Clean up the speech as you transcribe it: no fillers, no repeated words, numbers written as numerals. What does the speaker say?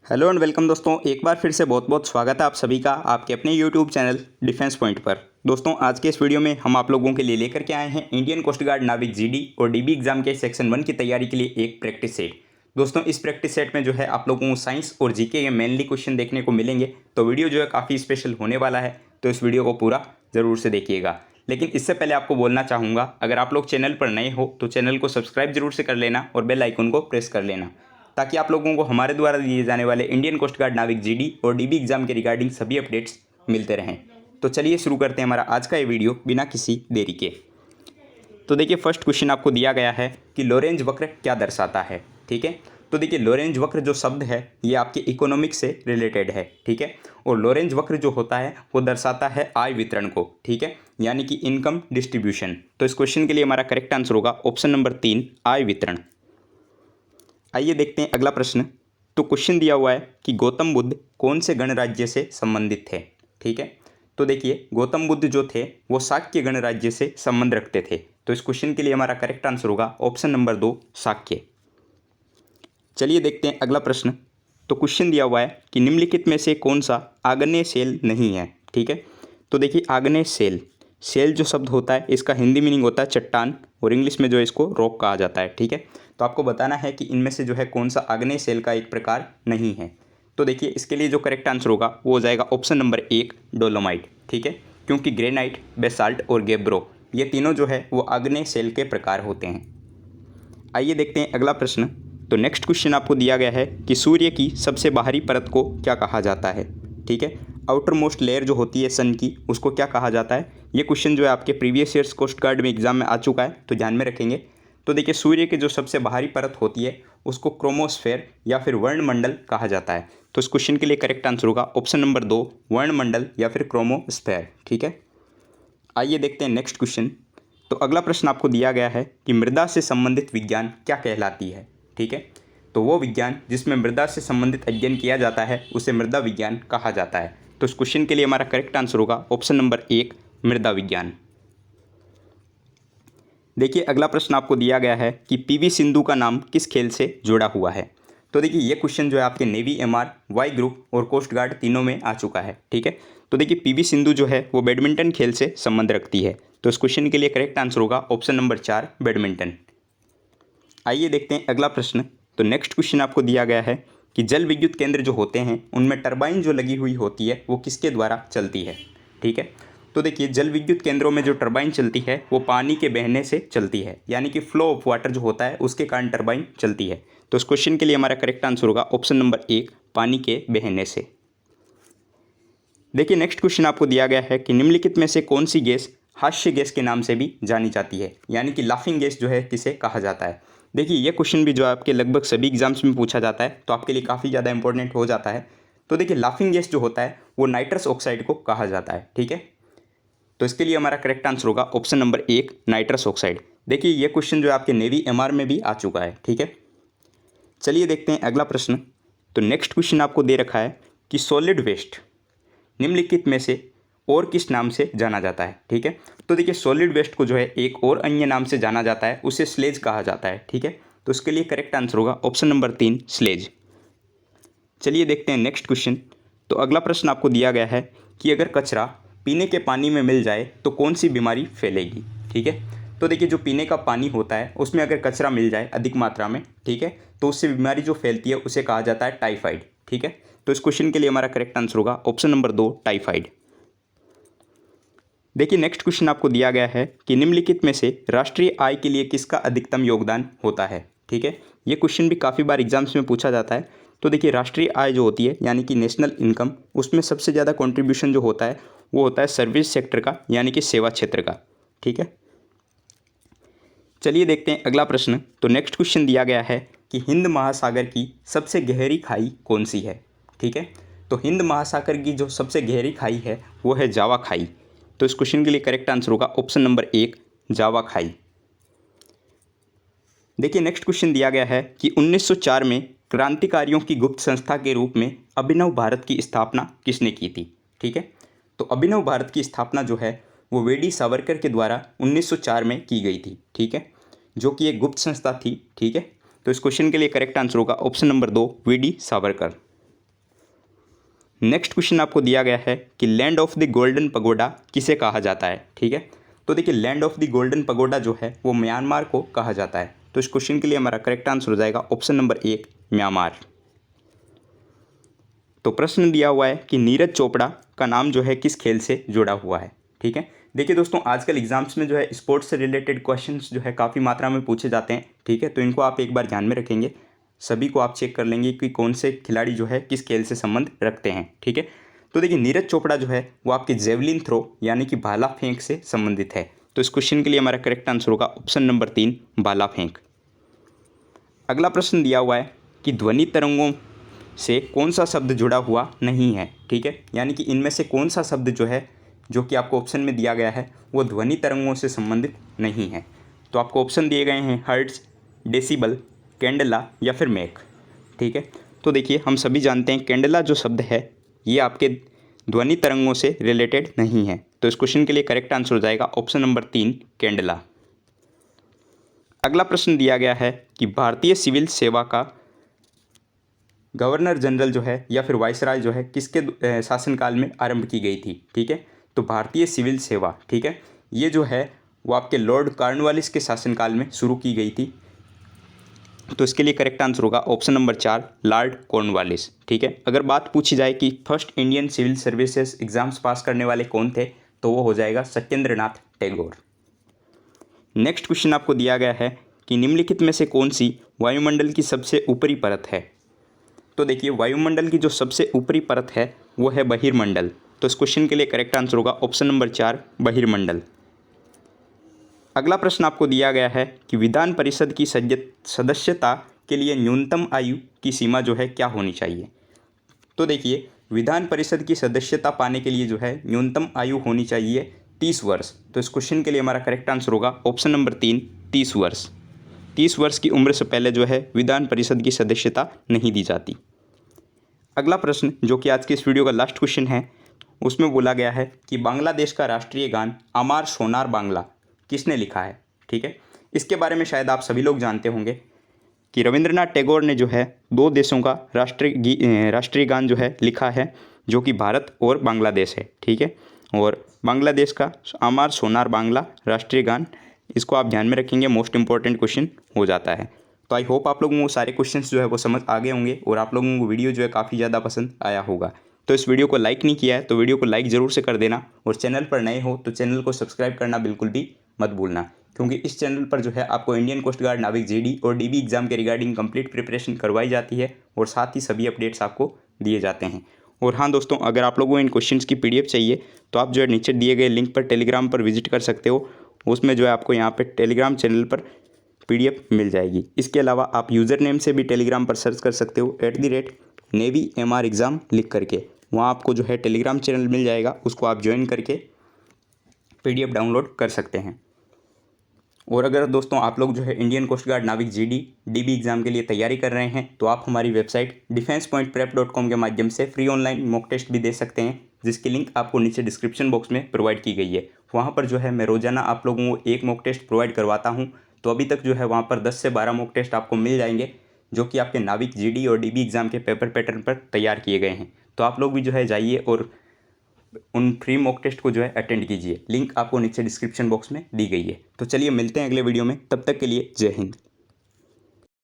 Hello and welcome दोस्तों, एक बार फिर से बहुत बहुत स्वागत है आप सभी का आपके अपने यूट्यूब चैनल डिफेंस पॉइंट पर। दोस्तों, आज के इस वीडियो में हम आप लोगों के लिए लेकर के आए हैं इंडियन कोस्ट गार्ड नाविक जीडी और डीबी एग्जाम के सेक्शन 1 की तैयारी के लिए एक प्रैक्टिस सेट। दोस्तों, इस प्रैक्टिस सेट में जो है आप लोगों को साइंस और जीके के मेनली क्वेश्चन देखने को मिलेंगे। तो वीडियो जो है काफ़ी स्पेशल होने वाला है, तो इस वीडियो को पूरा ज़रूर से देखिएगा। लेकिन इससे पहले आपको बोलना चाहूँगा, अगर आप लोग चैनल पर नए हो तो चैनल को सब्सक्राइब जरूर से कर लेना और बेल आइकन को प्रेस कर लेना, ताकि आप लोगों को हमारे द्वारा दिए जाने वाले इंडियन कोस्ट गार्ड नाविक जीडी और डीबी एग्जाम के रिगार्डिंग सभी अपडेट्स मिलते रहें। तो चलिए शुरू करते हैं हमारा आज का ये वीडियो बिना किसी देरी के। तो देखिए, फर्स्ट क्वेश्चन आपको दिया गया है कि लोरेंज वक्र क्या दर्शाता है। ठीक है, तो देखिए लोरेंज वक्र जो शब्द है ये आपके इकोनॉमिक्स से रिलेटेड है। ठीक है, और लोरेंज वक्र जो होता है वो दर्शाता है आय वितरण को। ठीक है, यानी कि इनकम डिस्ट्रीब्यूशन। तो इस क्वेश्चन के लिए हमारा करेक्ट आंसर होगा ऑप्शन नंबर 3, आय वितरण। आइए देखते हैं अगला प्रश्न। तो क्वेश्चन दिया हुआ है कि गौतम बुद्ध कौन से गणराज्य से संबंधित थे। ठीक है, तो देखिए गौतम बुद्ध जो थे वो शाक्य गणराज्य से संबंध रखते थे। तो इस क्वेश्चन के लिए हमारा करेक्ट आंसर होगा ऑप्शन नंबर 2, शाक्य। चलिए देखते हैं अगला प्रश्न। तो क्वेश्चन दिया हुआ है कि निम्नलिखित में से कौन सा आग्नेय सेल नहीं है। ठीक है, तो देखिए आग्नेय सेल, सेल जो शब्द होता है इसका हिंदी मीनिंग होता है चट्टान और इंग्लिश में जो है इसको रॉक कहा जाता है। ठीक है, तो आपको बताना है कि इनमें से जो है कौन सा आग्नेय सेल का एक प्रकार नहीं है। तो देखिए इसके लिए जो करेक्ट आंसर होगा वो हो जाएगा ऑप्शन नंबर 1, डोलोमाइट। ठीक है, क्योंकि ग्रेनाइट, बेसाल्ट और गेब्रो ये तीनों जो है वो आग्नेय सेल के प्रकार होते हैं। आइए देखते हैं अगला प्रश्न। तो नेक्स्ट क्वेश्चन आपको दिया गया है कि सूर्य की सबसे बाहरी परत को क्या कहा जाता है। ठीक है, आउटर मोस्ट लेयर जो होती है सन की, उसको क्या कहा जाता है। ये क्वेश्चन जो है आपके प्रीवियस ईयर्स कोस्ट गार्ड में एग्जाम में आ चुका है, तो ध्यान में रखेंगे। तो देखिए सूर्य की जो सबसे बाहरी परत होती है उसको क्रोमोस्फेयर या फिर वर्णमंडल कहा जाता है। तो इस क्वेश्चन के लिए करेक्ट आंसर होगा ऑप्शन नंबर 2, वर्णमंडल या फिर क्रोमोस्फेयर। ठीक है, आइए देखते हैं नेक्स्ट क्वेश्चन। तो अगला प्रश्न आपको दिया गया है कि मृदा से संबंधित विज्ञान क्या कहलाती है। ठीक है, तो वो विज्ञान जिसमें मृदा से संबंधित अध्ययन किया जाता है उसे मृदा विज्ञान कहा जाता है। तो इस क्वेश्चन के लिए हमारा करेक्ट आंसर होगा ऑप्शन नंबर 1, मृदा विज्ञान। देखिए अगला प्रश्न आपको दिया गया है कि पीवी सिंधु का नाम किस खेल से जुड़ा हुआ है। तो देखिए ये क्वेश्चन जो है आपके नेवी, एमआर, वाई ग्रुप और कोस्ट गार्ड तीनों में आ चुका है। ठीक है, तो देखिए पीवी सिंधु जो है वो बैडमिंटन खेल से संबंध रखती है। तो इस क्वेश्चन के लिए करेक्ट आंसर होगा ऑप्शन नंबर 4, बैडमिंटन। आइए देखते हैं अगला प्रश्न। तो नेक्स्ट क्वेश्चन आपको दिया गया है कि जल विद्युत केंद्र जो होते हैं उनमें टरबाइन जो लगी हुई होती है वो किसके द्वारा चलती है। ठीक है, तो देखिए जल विद्युत केंद्रों में जो टरबाइन चलती है वो पानी के बहने से चलती है, यानी कि फ्लो ऑफ वाटर जो होता है उसके कारण टरबाइन चलती है। तो इस क्वेश्चन के लिए हमारा करेक्ट आंसर होगा ऑप्शन नंबर 1, पानी के बहने से। देखिए नेक्स्ट क्वेश्चन आपको दिया गया है कि निम्नलिखित में से कौन सी गैस हास्य गैस के नाम से भी जानी जाती है, यानी कि लाफिंग गैस जो है किसे कहा जाता है। देखिए ये क्वेश्चन भी जो आपके लगभग सभी एग्जाम्स में पूछा जाता है, तो आपके लिए काफ़ी ज़्यादा इंपॉर्टेंट हो जाता है। तो देखिए लाफिंग गैस जो होता है वो नाइट्रस ऑक्साइड को कहा जाता है। ठीक है, तो इसके लिए हमारा करेक्ट आंसर होगा ऑप्शन नंबर 1, नाइट्रस ऑक्साइड। देखिए ये क्वेश्चन जो है आपके नेवी, एमआर में भी आ चुका है। ठीक है, चलिए देखते हैं अगला प्रश्न। तो नेक्स्ट क्वेश्चन आपको दे रखा है कि सॉलिड वेस्ट निम्नलिखित में से और किस नाम से जाना जाता है। ठीक है, तो देखिए सॉलिड वेस्ट को जो है एक और अन्य नाम से जाना जाता है, उसे स्लेज कहा जाता है। ठीक है, तो इसके लिए करेक्ट आंसर होगा ऑप्शन नंबर 3, स्लेज। चलिए देखते हैं नेक्स्ट क्वेश्चन। तो अगला प्रश्न आपको दिया गया है कि अगर कचरा पीने के पानी में मिल जाए तो कौन सी बीमारी फैलेगी। ठीक है, तो देखिए जो पीने का पानी होता है उसमें अगर कचरा मिल जाए अधिक मात्रा में, ठीक है, तो उससे बीमारी जो फैलती है उसे कहा जाता है टाइफाइड। ठीक है, तो इस क्वेश्चन के लिए हमारा करेक्ट आंसर होगा ऑप्शन नंबर 2, टाइफाइड। देखिए नेक्स्ट क्वेश्चन आपको दिया गया है कि निम्नलिखित में से राष्ट्रीय आय के लिए किसका अधिकतम योगदान होता है। ठीक है, ये क्वेश्चन भी काफ़ी बार एग्जाम्स में पूछा जाता है। तो देखिए राष्ट्रीय आय जो होती है यानी कि नेशनल इनकम, उसमें सबसे ज़्यादा कंट्रीब्यूशन जो होता है वो होता है सर्विस सेक्टर का, यानी कि सेवा क्षेत्र का। ठीक है, चलिए देखते हैं अगला प्रश्न। तो नेक्स्ट क्वेश्चन दिया गया है कि हिंद महासागर की सबसे गहरी खाई कौन सी है। ठीक है, तो हिंद महासागर की जो सबसे गहरी खाई है वो है जावा खाई। तो इस क्वेश्चन के लिए करेक्ट आंसर होगा ऑप्शन नंबर 1, जावा खाई। देखिए नेक्स्ट क्वेश्चन दिया गया है कि 1904 में क्रांतिकारियों की गुप्त संस्था के रूप में अभिनव भारत की स्थापना किसने की थी। ठीक है, तो अभिनव भारत की स्थापना जो है वो वी.डी. सावरकर के द्वारा 1904 में की गई थी। ठीक है, जो कि एक गुप्त संस्था थी। ठीक है, तो इस क्वेश्चन के लिए करेक्ट आंसर होगा option number 2, VD. Savarkar. Next question आपको दिया गया है कि land of the golden pagoda किसे कहा जाता है। ठीक है, तो देखिए land of the golden pagoda जो है वो म्यांमार को कहा जाता है। तो इस क्वेश्चन के लिए हमारा करेक्ट आंसर हो जाएगा ऑप्शन नंबर 1 म्यांमार। तो प्रश्न दिया हुआ है कि नीरज चोपड़ा का नाम जो है किस खेल से जुड़ा हुआ है। ठीक है, देखिए दोस्तों आजकल एग्जाम्स में जो है स्पोर्ट्स से रिलेटेड क्वेश्चंस जो है काफ़ी मात्रा में पूछे जाते हैं। ठीक है, तो इनको आप एक बार ध्यान में रखेंगे, सभी को आप चेक कर लेंगे कि कौन से खिलाड़ी जो है किस खेल से संबंध रखते हैं। ठीक है, तो देखिए नीरज चोपड़ा जो है वो आपके जेवलिन थ्रो यानी कि भाला फेंक से संबंधित है। तो इस क्वेश्चन के लिए हमारा करेक्ट आंसर होगा ऑप्शन नंबर 3 भाला फेंक। अगला प्रश्न दिया हुआ है कि ध्वनि तरंगों से कौन सा शब्द जुड़ा हुआ नहीं है। ठीक है, यानी कि इनमें से कौन सा शब्द जो है जो कि आपको ऑप्शन में दिया गया है वो ध्वनि तरंगों से संबंधित नहीं है। तो आपको ऑप्शन दिए गए हैं हर्ट्ज, डेसिबल, कैंडला या फिर मैक। ठीक है, तो देखिए हम सभी जानते हैं कैंडला जो शब्द है ये आपके ध्वनि तरंगों से रिलेटेड नहीं है। तो इस क्वेश्चन के लिए करेक्ट आंसर हो जाएगा ऑप्शन नंबर 3 कैंडला। अगला प्रश्न दिया गया है कि भारतीय सिविल सेवा का गवर्नर जनरल जो है या फिर वाइसराय जो है किसके शासनकाल में आरंभ की गई थी। ठीक है, तो भारतीय सिविल सेवा, ठीक है, ये जो है वो आपके लॉर्ड कॉर्नवालिस के शासनकाल में शुरू की गई थी। तो इसके लिए करेक्ट आंसर होगा ऑप्शन नंबर 4 लॉर्ड कॉर्नवालिस। ठीक है, अगर बात पूछी जाए कि first Indian civil services exams pass करने वाले कौन थे तो वो हो जाएगा सत्येंद्र नाथ टैगोर। नेक्स्ट क्वेश्चन आपको दिया गया है कि निम्नलिखित में से कौन सी वायुमंडल की सबसे ऊपरी परत है। तो देखिए वायुमंडल की जो सबसे ऊपरी परत है वो है बहिर्मंडल। तो इस क्वेश्चन के लिए करेक्ट आंसर होगा ऑप्शन नंबर 4 बहिर्मंडल। अगला प्रश्न आपको दिया गया है कि विधान परिषद की सदस्यता के लिए न्यूनतम आयु की सीमा जो है क्या होनी चाहिए। तो देखिए विधान परिषद की सदस्यता पाने के लिए जो है न्यूनतम आयु होनी चाहिए 30 वर्ष। तो इस क्वेश्चन के लिए हमारा करेक्ट आंसर होगा ऑप्शन नंबर 3 30 वर्ष। 30 वर्ष की उम्र से पहले जो है विधान परिषद की सदस्यता नहीं दी जाती। अगला प्रश्न जो कि आज की इस वीडियो का लास्ट क्वेश्चन है उसमें बोला गया है कि बांग्लादेश का राष्ट्रीय गान अमार सोनार बांग्ला किसने लिखा है। ठीक है, इसके बारे में शायद आप सभी लोग जानते होंगे कि रविंद्रनाथ टैगोर ने जो है 2 देशों का राष्ट्रीय गान जो है लिखा है जो कि भारत और बांग्लादेश है। ठीक है, और बांग्लादेश का अमार सोनार बांग्ला राष्ट्रीय गान, इसको आप ध्यान में रखेंगे, मोस्ट इंपॉर्टेंट क्वेश्चन हो जाता है। तो आई होप आप लोगों को सारे क्वेश्चंस जो है वो समझ आ गए होंगे और आप लोगों को वीडियो जो है काफ़ी ज़्यादा पसंद आया होगा। तो इस वीडियो को लाइक नहीं किया है तो वीडियो को लाइक ज़रूर से कर देना और चैनल पर नए हो तो चैनल को सब्सक्राइब करना बिल्कुल भी मत भूलना, क्योंकि इस चैनल पर जो है आपको इंडियन कोस्ट गार्ड, नाविक जीडी और डीबी एग्जाम के रिगार्डिंग कंप्लीट प्रिपरेशन करवाई जाती है और साथ ही सभी अपडेट्स आपको दिए जाते हैं। और हाँ दोस्तों, अगर आप लोगों को इन क्वेश्चंस की पीडीएफ चाहिए तो आप जो है नीचे दिए गए लिंक पर टेलीग्राम पर विजिट कर सकते हो। उसमें जो है आपको यहाँ पे टेलीग्राम चैनल पर पीडीएफ मिल जाएगी। इसके अलावा आप यूज़र नेम से भी टेलीग्राम पर सर्च कर सकते हो @NavyMR एग्ज़ाम लिख करके, वहाँ आपको जो है टेलीग्राम चैनल मिल जाएगा, उसको आप ज्वाइन करके पीडीएफ डाउनलोड कर सकते हैं। और अगर दोस्तों आप लोग जो है इंडियन कोस्ट गार्ड, नाविक जीडी, डीबी एग्जाम के लिए तैयारी कर रहे हैं तो आप हमारी वेबसाइट defensepointprep.com के माध्यम से फ्री ऑनलाइन मॉक टेस्ट भी दे सकते हैं, जिसकी लिंक आपको नीचे डिस्क्रिप्शन बॉक्स में प्रोवाइड की गई है। वहाँ पर जो है मैं रोजाना आप लोगों को एक मॉक टेस्ट प्रोवाइड करवाता हूँ। तो अभी तक जो है वहाँ पर 10 से 12 मॉक टेस्ट आपको मिल जाएंगे जो कि आपके नाविक जीडी और डीबी एग्जाम के पेपर पैटर्न पर तैयार किए गए हैं। तो आप लोग भी जो है जाइए और उन फ्री मॉक टेस्ट को जो है अटेंड कीजिए। लिंक आपको नीचे डिस्क्रिप्शन बॉक्स में दी गई है। तो चलिए मिलते हैं अगले वीडियो में, तब तक के लिए जय हिंद।